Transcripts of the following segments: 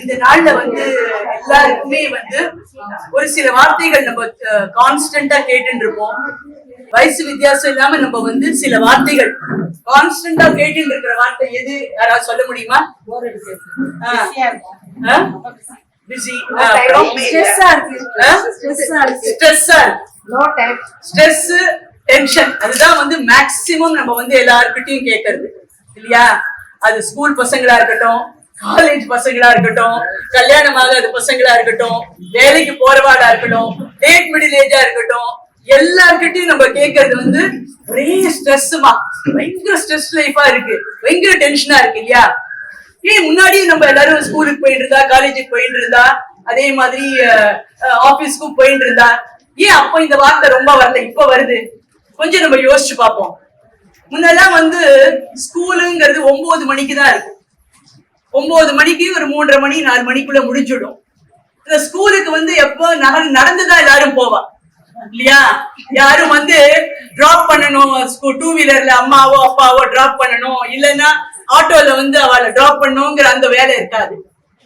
இந்த நாள்ல வந்து எல்லாருக்குமே வந்து ஒரு சில வார்த்தைகள் நம்ம கான்ஸ்டன்டா கேட்டு இருப்போம். வயசு வித்தியாசம் இல்லாம நம்ம வந்து சில வார்த்தைகள் கான்ஸ்டன்டா கேட்டு இருக்கிற வார்த்தை எது? யாராவது சொல்ல முடியுமா? டென்ஷன். அதுதான் வந்து மேக்சிமம் நம்ம வந்து எல்லார்கிட்டையும் கேட்கறது இல்லையா? அது ஸ்கூல் பசங்களா இருக்கட்டும், காலேஜ் பசங்களா இருக்கட்டும், கல்யாணம் ஆகாத பசங்களா இருக்கட்டும், வேலைக்கு போறவாடா இருக்கட்டும், லேட் மிடில் ஏஜா இருக்கட்டும், எல்லார்கிட்டையும் நம்ம கேட்கறது வந்து ஒரே ஸ்ட்ரெஸ்மா, பயங்கர ஸ்ட்ரெஸ் லைஃபா இருக்கு, பயங்கர டென்ஷனா இருக்கு இல்லையா? முன்னாடி நம்ம எல்லாரும் ஸ்கூலுக்கு போயிட்டு இருந்தா, காலேஜுக்கு போயிட்டு இருந்தா, அதே மாதிரி ஆபீஸ்க்கும் போயிட்டு இருந்தா, அப்போ இந்த வார்த்தை ரொம்ப வரல, இப்ப வருது. கொஞ்சம் நம்ம யோசிச்சு பார்ப்போம். முன்னெல்லாம் வந்து ஸ்கூலுங்கிறது 9 மணிக்கு தான் இருக்கும். 9 மணிக்கு ஒரு 3:30 மணி 4 மணிக்குள்ள முடிஞ்சிடும். இந்த ஸ்கூலுக்கு வந்து எப்போ நடந்துதான் எல்லாரும் போவா இல்லையா? யாரும் வந்து டிராப் பண்ணணும், டூ வீலர்ல அம்மாவோ அப்பாவோ டிராப் பண்ணணும், இல்லைன்னா ஆட்டோல வந்து அவளை டிராப் பண்ணணுங்கிற அந்த வேலை இருக்காது.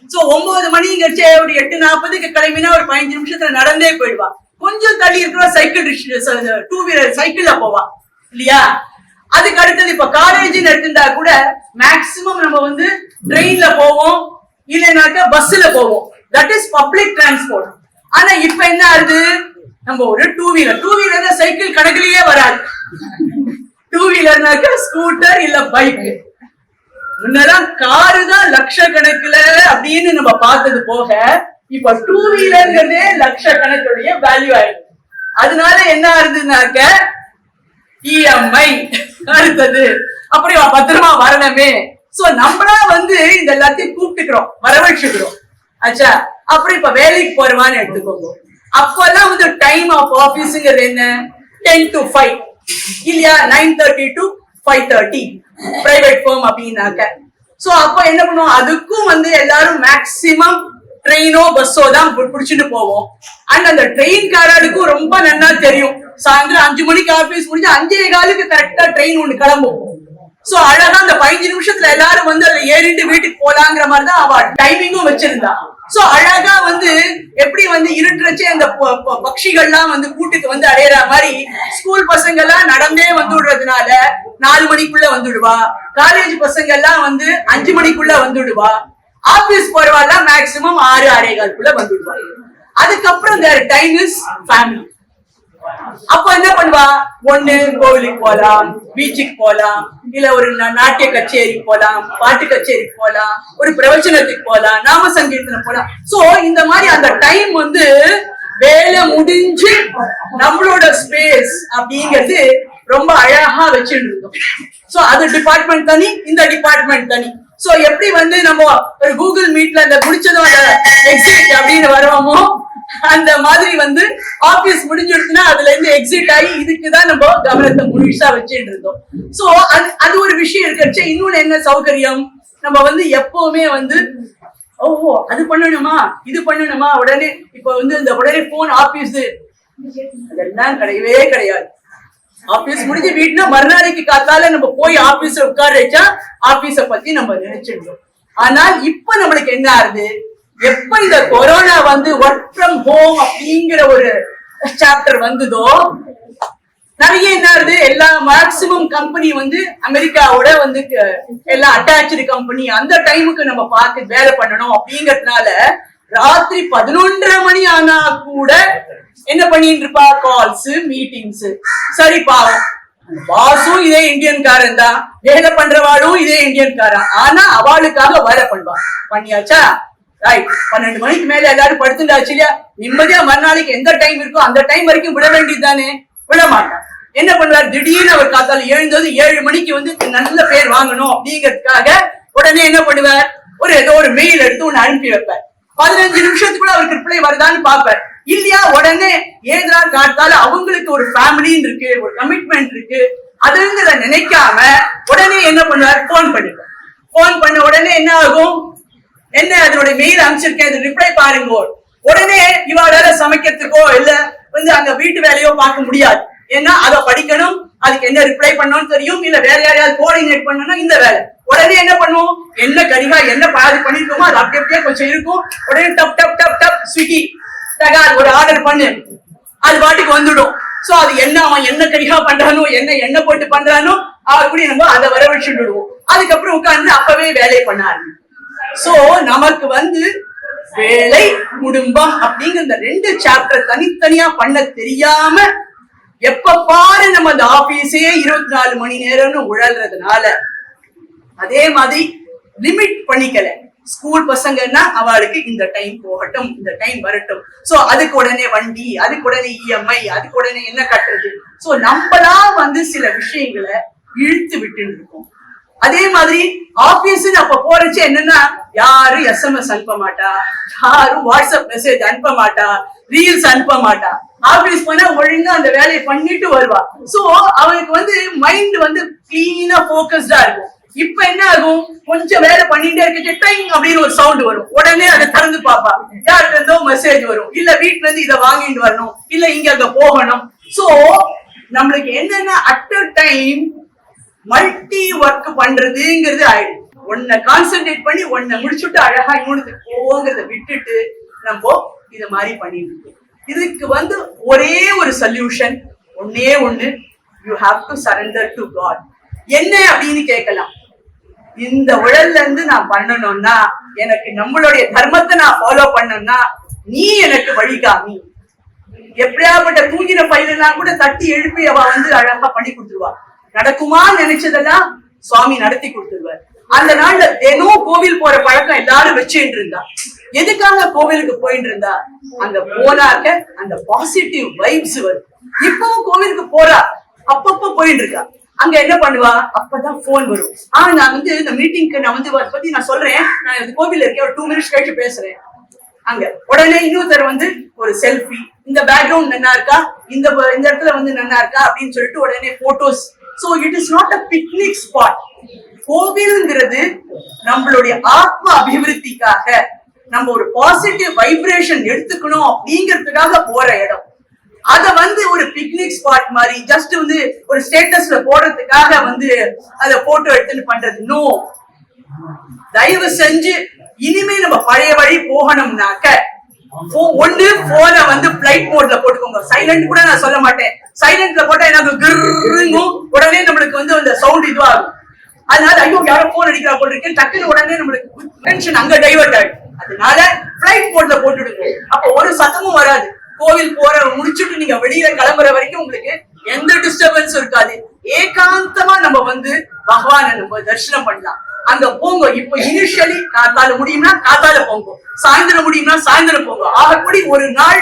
சோ 9 மணிங்கிறச்சே ஒரு 8:40க்கு கிளம்பினா ஒரு 15 நிமிஷத்துல நடந்தே போயிடுவா. கொஞ்சம் தள்ளி இருக்கிற சைக்கிள், டூ வீலர் சைக்கிள்ல போவா இல்லையா? அதுக்கு அடுத்தது இப்ப காலேஜ்னு எடுத்துட்டா கூட மேக்சிமம் நம்ம வந்து ட்ரெயின்ல போவோம், இல்லைனாக்க பஸ்ல போவோம். That is public transport. ஆனா இப்ப என்ன ஆகுது? நம்ம ஒரு டூ வீலர் சைக்கிள் கணக்கிலேயே வராது. டூ வீலர்னாக்க ஸ்கூட்டர் இல்ல பைக். முன்னதான் காரு தான் லட்சக்கணக்குல அப்படின்னு நம்ம பார்த்தது போக, இப்ப டூ வீலர்ங்கிறதே லட்சக்கணக்குடைய வேல்யூ ஆயிடுது. அதனால என்ன ஆகுதுனாக்க இஎம்ஐ அடுத்தது, அப்படி பத்திரமா வரணுமே. சோ நம்மளா வந்து இந்த எல்லாத்தையும் கூப்பிட்டுக்கிறோம், வரவழைச்சுக்கிறோம். ஆச்சா, அப்புறம் இப்ப வேலைக்கு போறவான்னு எடுத்துக்கோங்க. அப்பெல்லாம் வந்து டைம் ஆஃப் ஆபீஸ்ங்கிறது என்ன? 10 to 5 இல்லையா? 9:30 to 5:30 பிரைவேட் ஃபார்ம் அப்படின்னாக்க. சோ அப்ப என்ன பண்ணுவோம்? அதுக்கும் வந்து எல்லாரும் மேக்சிமம் ட்ரெயினோ பஸ்ஸோ தான் பிடிச்சிட்டு போவோம். அண்ட் அந்த ட்ரெயின் காரடுக்கும் ரொம்ப நல்லா தெரியும், சாயந்தரம் 5 மணிக்கு ஆபீஸ் முடிஞ்சு 5:15க்கு கரெக்டா ட்ரெயின் ஒண்ணு கிளம்பும். சோ அழகா அந்த 15 நிமிஷத்துல எல்லாரும் வந்து அதுல ஏறிட்டு வீட்டுக்கு போலாங்கிற மாதிரிதான் அவ டைமிங்கும் வச்சிருந்தா. சோ அழகா வந்து எப்படி வந்து இருட்டுறச்சே அந்த பட்சிகள்லாம் வந்து கூட்டுக்கு வந்து அடையிற மாதிரி ஸ்கூல் பசங்க எல்லாம் நடந்தே வந்து விடுறதுனால 4 மணிக்குள்ள வந்துடுவா. காலேஜ் பசங்க எல்லாம் வந்து 5 மணிக்குள்ள வந்துடுவா. ஆபீஸ் போறவாள்லாம் மேக்சிமம் 6-6:15க்குள்ள வந்துடுவா. அதுக்கப்புறம் their time is family. அப்ப என்ன பண்ணுவா? ஒண்ணு கோவிலுக்கு போலாம், பீச்சுக்கு போலாம், இல்ல ஒரு நாட்டிய கச்சேரி போலாம், பாட்டு கச்சேரிக்கு போலாம், ஒரு பிரவச்சனத்துக்கு போலாம், நாம சங்கீர்த்தனம் போலாம். சோ இந்த மாதிரி அந்த டைம் வந்து வேலை முடிஞ்சு நம்மளோட ஸ்பேஸ் அப்படிங்கிறது ரொம்ப அழகா வச்சுட்டு இருந்தோம். சோ அது டிபார்ட்மெண்ட் தனி, இந்த டிபார்ட்மெண்ட் தனி. சோ எப்படி வந்து நம்ம ஒரு கூகுள் மீட்ல அந்த முடிச்சதும் அந்த எக்ஸிட் அப்படின்னு வருவோமோ, அந்த மாதிரி வந்து ஆபீஸ் முடிஞ்சிடுச்சுன்னா அதுல இருந்து எக்ஸிட் ஆகி இதுக்குதான் நம்ம கவனத்தை முழுசா வச்சுட்டு இருந்தோம். சோ அது ஒரு விஷயம் இருக்கிறச்சு. இன்னொன்னு என்ன சௌகரியம்? நம்ம வந்து எப்பவுமே வந்து ஓஹோ அது பண்ணணுமா, இது பண்ணணுமா, உடனே இப்ப வந்து இந்த உடனே போன் ஆபீஸ் அதெல்லாம் கிடையவே கிடையாது. ஆபீஸ் முடிஞ்சு வீட்டுனா மறுநாளைக்கு காத்தால நம்ம போய் ஆபீஸ்ல உட்கார வச்சா ஆபீஸ பத்தி நம்ம நினைச்சிருந்தோம். ஆனால் இப்ப நம்மளுக்கு என்ன ஆகுது? எப்ப இந்த கொரோனா வந்து ஒர்க் ஃப்ரம் ஹோம் அப்படிங்கிற ஒரு சாப்டர் வந்ததோ, நிறைய என்ன ஆகுது? எல்லா மேக்சிமம் கம்பெனி வந்து அமெரிக்காவோட வந்து எல்லாம் அட்டாச்சு கம்பெனி. அந்த டைமுக்கு நம்ம பார்த்து வேலை பண்ணணும் அப்படிங்கறதுனால ராத்திரி 11:30 மணி ஆனா கூட என்ன பண்ணிட்டு இருப்பா? Calls, meetings. சரி, பாவம் பாஸும் இதே இந்தியன்காரன் தான், வேலை பண்றவாளும் இதே இந்தியன்காரன். ஆனா அவளுக்காக வேலை பண்ணுவா. பண்ணியாச்சா? ரைட். 12 மணிக்கு மேல எல்லாரும் படுத்துட்டாச்சு இல்லையா? நிம்மதியா மறுநாளைக்கு எந்த டைம் இருக்கோ அந்த டைம் வரைக்கும் விட வேண்டியது தானே? விட மாட்டான். என்ன பண்ணுவார்? திடீர்னு அவர் காத்தால எழுந்தது 7 மணிக்கு வந்து நல்ல பேர் வாங்கணும் அப்படிங்கிறதுக்காக உடனே என்ன பண்ணுவார்? ஏதோ ஒரு மெயில் எடுத்து ஒண்ணு அனுப்பி வைப்பார். 15 நிமிஷத்துக்குள்ள அவருக்கு ரிப்ளை வருதான்னு பாப்பார். இல்லையா உடனே ஏதா காத்தால அவங்களுக்கு ஒரு ஃபேமிலின்னு இருக்கு, ஒரு கமிட்மெண்ட் இருக்கு, அதுங்கிற நினைக்காம உடனே என்ன பண்ணுவார்? போன் பண்ணிப்பார். போன் பண்ண உடனே என்ன ஆகும்? என்ன அதனுடைய மெயில் அனுப்பிச்சிருக்கேன், ரிப்ளை பாருங்க. உடனே இவாளால சமைக்கிறதுக்கோ இல்ல வந்து அங்க வீட்டு வேலையோ பார்க்க முடியாது. ஏன்னா அதை படிக்கணும், அதுக்கு என்ன ரிப்ளை பண்ணணும்னு தெரியும், இல்ல வேற யாரையாவது கோஆர்டினேட் பண்ணணும், இந்த வேலை. உடனே என்ன பண்ணுவோம், என்ன கரிகா என்ன பாதி பண்ணிருக்கோமோ அது அப்படி அப்படியே கொஞ்சம் இருக்கும். உடனே டப் டப் டப் டப் ஸ்விக்கி தகாது ஒரு ஆர்டர் பண்ணு, அது பாட்டுக்கு வந்துடும். சோ அது என்ன அவன் என்ன கரிகா பண்றானோ என்ன எண்ணெய் போட்டு பண்றானோ அப்படி நம்ம அதை வர வச்சுட்டு விடுவோம். அதுக்கப்புறம் உட்கார்ந்து அப்பவே வேலையை பண்ண ஆரம்பிக்கும். சோ நமக்கு வேலை குடும்பம் அப்படிங்கிற இந்த 2 சாப்டர் தனித்தனியா பண்ண தெரியாம எப்ப பாரு நம்ம அந்த ஆபீஸே 24 மணி நேரம்னு உழல்றதுனால, அதே மாதிரி லிமிட் பண்ணிக்கல. ஸ்கூல் பசங்கன்னா அவளுக்கு இந்த டைம் போகட்டும், இந்த டைம் வரட்டும். சோ அதுக்கு உடனே வண்டி, அதுக்கு உடனே இஎம்ஐ, அதுக்கு உடனே என்ன கட்டுறது. சோ நம்மளா சில விஷயங்களை இழுத்து விட்டு இருக்கோம். அதே மாதிரி ஆபீஸ் அப்ப போறச்சு என்னன்னா, யாரும் SMS அனுப்ப மாட்டா, யாரும் வாட்ஸ்அப் மெசேஜ் அனுப்ப மாட்டா, ரீல்ஸ் அனுப்ப மாட்டா. ஆபீஸ் போனா ஒழுங்கா அந்த வேலையை பண்ணிட்டு வருவா. சோ அவனுக்கு மைண்ட் கிளீனா போக்கஸ்டா இருக்கும். இப்ப என்ன ஆகும், கொஞ்சம் வேலை பண்ணிட்டே இருக்க டைம் அப்படின்னு ஒரு சவுண்ட் வரும். உடனே அதை திறந்து பாப்பா, யாருக்கு இருந்தோ மெசேஜ் வரும், இல்ல வீட்டுல இருந்து இதை வாங்கிட்டு வரணும், இல்ல இங்க அங்க போகணும். சோ நம்மளுக்கு என்னன்னா at a time multi work பண்றதுங்கிறது ஆயிடுது. ஒன்ன கான்சென்ட்ரேட் பண்ணி ஒன்ன முடிச்சுட்டு அழகா இன்னொன்னுக்கு போங்கிறத விட்டுட்டு நம்ம இது மாதிரி பண்ணிட்டு இருக்கோம். இதுக்கு ஒரே ஒரு சொல்யூஷன், ஒன்னே ஒண்ணு, you have to surrender to God. என்ன அப்படின்னு கேட்கலாம். இந்த உழல்ல இருந்து நான் பண்ணணும்னா, எனக்கு நம்மளுடைய தர்மத்தை நான் ஃபாலோ பண்ணணும்னா நீ எனக்கு வழிகாமி. எப்படியாப்பட்ட தூங்கின பயிரெல்லாம் கூட தட்டி எழுப்பி அவ அழகா பண்ணி கொடுத்துருவா. நடக்குமா நினைச்சதெல்லாம் சுவாமி நடத்தி கொடுத்துருவார். அந்த நாள்ல தினம் கோவில் போற பழக்கம் எல்லாரும் வச்சுட்டு இருந்தா. எதுக்காக கோவிலுக்கு போயிட்டு இருந்தா, அங்க போனாக்க அந்த பாசிட்டிவ் வைப்ஸ் வரும். இப்பவும் கோவிலுக்கு போறா, அப்பப்ப போயிட்டு இருக்கா. அங்க என்ன பண்ணுவா, அப்பதான் போன் வரும். நான் இந்த மீட்டிங்க்கு நான் அதை பத்தி நான் சொல்றேன், நான் கோவில்ல இருக்கேன், ஒரு 2 மினிட்ஸ் கழிச்சு பேசுறேன். அங்க உடனே இன்னொருத்தர் ஒரு செல்ஃபி, இந்த பேக்ரவுண்ட் நல்லா இருக்கா, இந்த இடத்துல நல்லா இருக்கா அப்படின்னு சொல்லிட்டு உடனே photos. So it is not a picnic spot. கோவில்ங்கிறது நம்மளுடைய ஆத்ம அபிவிருத்திக்காக, நம்ம ஒரு பாசிட்டிவ் வைப்ரேஷன் எடுத்துக்கணும் அப்படிங்கிறதுக்காக போற இடம். அத ஒரு பிக்னிக் ஸ்பாட் மாதிரி ஜஸ்ட் ஒரு ஸ்டேட்டஸ்ல போடுறதுக்காக அத போட்டோ எடுத்துட்டு பண்றது நோ. தயவு செஞ்சு இனிமே நம்ம பழைய வழி போகணும்னாக்க, ஒண்ணு போனை பிளைட் மோட்ல போட்டுக்கோங்க. சைலண்ட் கூட நான் சொல்ல மாட்டேன். சைலண்ட்ல போட்டா எனக்கு கிருங்கும், உடனே நம்மளுக்கு அந்த சவுண்ட் இதுவாகும். அதனால ஐயோ யாரோ போன் அடிக்கிறா போட்டு இருக்கு, டக்குன்னு உடனே நம்மளுக்கு டென்ஷன் அங்க டைவர்ட் ஆயிடும். அதனால பிளைட் மோட்ல போட்டுடுங்க. அப்ப ஒரு சத்தமும் வராது. கோவில் போற முடிச்சுட்டு நீங்க வெளியில கிளம்புற வரைக்கும் உங்களுக்கு எந்த டிஸ்டர்பன்ஸும் இருக்காது. ஏகாந்தமா நம்ம பகவானை நம்ம தரிசனம் பண்ணலாம். அங்க போங்க. இப்ப இனிஷியலி காத்தால முடியும்னா காத்தால போங்க, சாயந்தரம் முடியும்னா சாயந்தரம் போங்க. ஆகப்படி ஒரு நாள்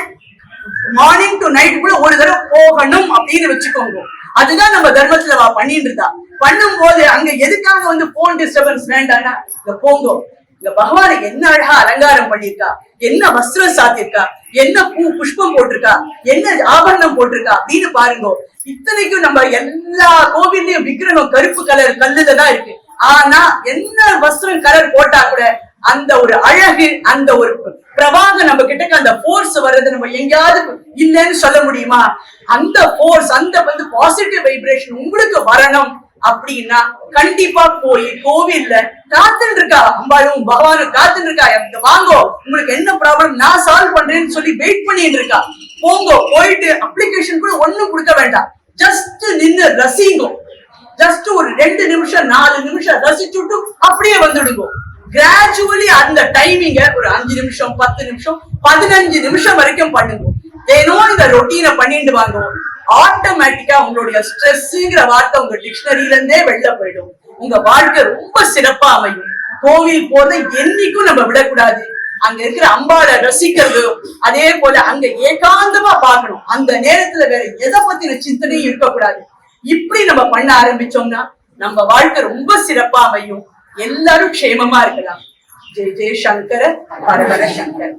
மார்னிங் டு நைட் கூட ஒரு தடவை போகணும் அப்படின்னு வச்சுக்கோங்க. அதுதான் நம்ம தர்மத்துல பண்ணிட்டு இருந்தா. பண்ணும் போது அங்க எதுக்காக போன் டிஸ்டர்பன்ஸ் வேண்டாம்னா, இங்க போங்க, இங்க பகவானை என்ன அழகா அலங்காரம் பண்ணிருக்கா, என்ன வஸ்திரம் சாத்திருக்கா, என்ன புஷ்பம் போட்டிருக்கா, என்ன ஆபரணம் போட்டிருக்கா அப்படின்னு பாருங்க. இத்தனைக்கும் நம்ம எல்லா கோவில்லையும் விக்கிரகம் கருப்பு கலர் கல்லுதான் இருக்கு. ஆனா என்ன வஸ்திரம் கலர் போட்டா கூட அந்த ஒரு அழகு, அந்த ஒரு பிரவாகம் நம்ம கிட்ட, அந்த போர்ஸ் வர்றது நம்ம எங்கேயாவது இல்லைன்னு சொல்ல முடியுமா? அந்த போர்ஸ், அந்த பாசிட்டிவ் வைப்ரேஷன் உங்களுக்கு வரணும் அப்படின்னா கண்டிப்பா போய் கோவில்ல காத்துட்டு இருக்கா அம்பாளும் பகவானும் காத்துட்டு இருக்கா. வாங்கோ, உங்களுக்கு என்ன ப்ராப்ளம் நான் சால்வ் பண்றேன்னு சொல்லி வெயிட் பண்ணிட்டு இருக்கா. போங்க, போயிட்டு அப்ளிகேஷன் கூட ஒண்ணும் கொடுக்க வேண்டாம், ஜஸ்ட் நின்று ரசிங்கோ. ஜஸ்ட் ஒரு 2 நிமிஷம் 4 நிமிஷம் ரசிச்சுட்டு அப்படியே வந்துடுங்க. கிராஜுவலி அந்த டைமிங்க ஒரு 5 நிமிஷம் 10 நிமிஷம் 15 நிமிஷம் வரைக்கும் பண்ணுங்க. தினம் இந்த ரொட்டீனை பண்ணிட்டு வாங்க. ஆட்டோமேட்டிக்கா உங்களுடைய ஸ்ட்ரெஸ்ங்கிற வார்த்தை உங்க டிக்ஷனரியில இருந்தே வெளில போயிடும். உங்க வாழ்க்கை ரொம்ப சிறப்பா அமையும். கோவில் போறதை என்னைக்கும் நம்ம விடக்கூடாது. அங்க இருக்கிற அம்பாளை ரசிக்கிறது, அதே போல அங்க ஏகாந்தமா பார்க்கணும். அந்த நேரத்துல வேற எதை பத்தின சிந்தனையும் இருக்கக்கூடாது. இப்படி நம்ம பண்ண ஆரம்பிச்சோம்னா நம்ம வாழ்க்கை ரொம்ப சிறப்பா அமையும். எல்லாரும் க்ஷேமமா இருக்கலாம். ஜெய ஜெய சங்கர, ஹர ஹர சங்கர.